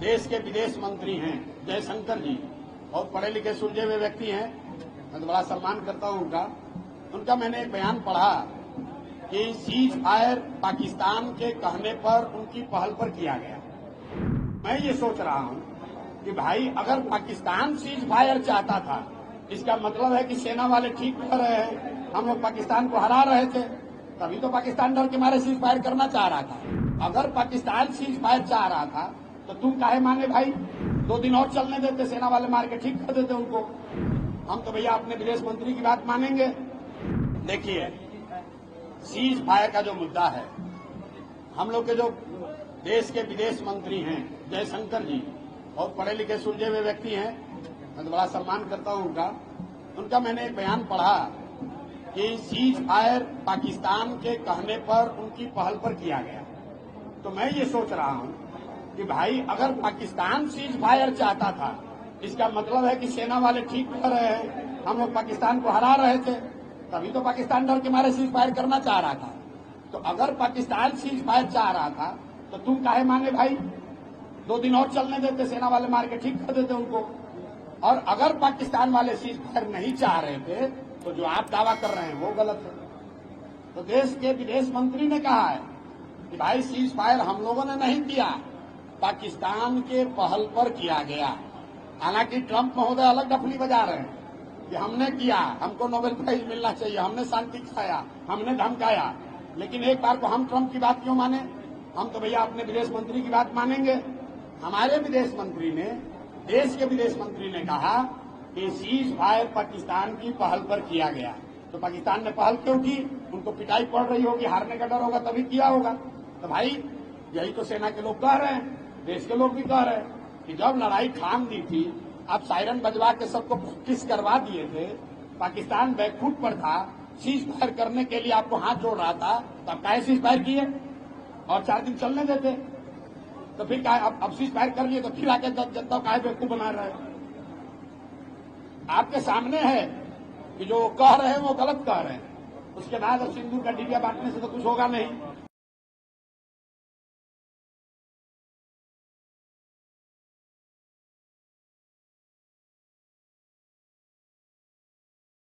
देश के विदेश मंत्री हैं जयशंकर जी, बहुत पढ़े लिखे सुलझे हुए व्यक्ति हैं। मैं तो बड़ा सम्मान करता हूं उनका मैंने एक बयान पढ़ा कि सीज फायर पाकिस्तान के कहने पर उनकी पहल पर किया गया। मैं ये सोच रहा हूं कि भाई अगर पाकिस्तान सीज फायर चाहता था, इसका मतलब है कि सेना वाले ठीक कर रहे हैं, हम लोग पाकिस्तान को हरा रहे थे, तभी तो पाकिस्तान डर के मारे सीज फायर करना चाह रहा था। अगर पाकिस्तान सीज फायर चाह रहा था तो तुम काहे माने भाई 2 दिन और चलने देते, सेना वाले मार के ठीक कर देते उनको। हम तो भैया अपने विदेश मंत्री की बात मानेंगे। देखिए, सीज फायर का जो मुद्दा है, हम लोग के जो देश के विदेश मंत्री हैं जयशंकर जी, बहुत पढ़े लिखे सुलझे हुए व्यक्ति हैं। मैं तो बड़ा सम्मान करता हूं उनका मैंने एक बयान पढ़ा कि सीज फायर पाकिस्तान के कहने पर उनकी पहल पर किया गया। तो मैं ये सोच रहा हूं कि भाई अगर पाकिस्तान सीज फायर चाहता था, इसका मतलब है कि सेना वाले ठीक कर रहे हैं, हम लोग पाकिस्तान को हरा रहे थे, तभी तो पाकिस्तान डर के मारे सीज फायर करना चाह रहा था। तो अगर पाकिस्तान सीज फायर चाह रहा था तो तुम काहे माने भाई 2 दिन और चलने देते, सेना वाले मार के ठीक कर देते उनको। और अगर पाकिस्तान वाले सीज फायर नहीं चाह रहे थे तो जो आप दावा कर रहे हैं वो गलत है। तो देश के विदेश मंत्री ने कहा है कि भाई सीज फायर हम लोगों ने नहीं किया, पाकिस्तान के पहल पर किया गया। हालांकि ट्रंप महोदय अलग डफली बजा रहे हैं कि हमने किया, हमको नोबेल प्राइज मिलना चाहिए, हमने शांति खाया, हमने धमकाया। लेकिन एक बार को हम ट्रंप की बात क्यों माने? हम तो भैया अपने विदेश मंत्री की बात मानेंगे। हमारे विदेश मंत्री ने, देश के विदेश मंत्री ने कहा कि सीज फायर पाकिस्तान की पहल पर किया गया। तो पाकिस्तान ने पहल क्यों की? उनको पिटाई पड़ रही होगी, हारने का डर होगा, तभी किया होगा। तो भाई यही तो सेना के लोग कह रहे हैं, देश के लोग भी कह रहे हैं कि जब लड़ाई ठान दी थी, आप सायरन बजवा के सबको प्रैक्टिस करवा दिए थे, पाकिस्तान बैकफुट पर था, सीज फायर करने के लिए आपको हाथ जोड़ रहा था, तो आप काहे सीज फायर किए और 4 दिन चलने देते? तो फिर क्या अब सीज फायर कर लिए तो फिर आके जनता काहे बेवकूफ बना रहे हैं? आपके सामने है कि जो कह रहे हैं वो गलत कह रहे हैं। उसके बाद अब सिंदूर का डिबिया बांटने से तो कुछ होगा नहीं।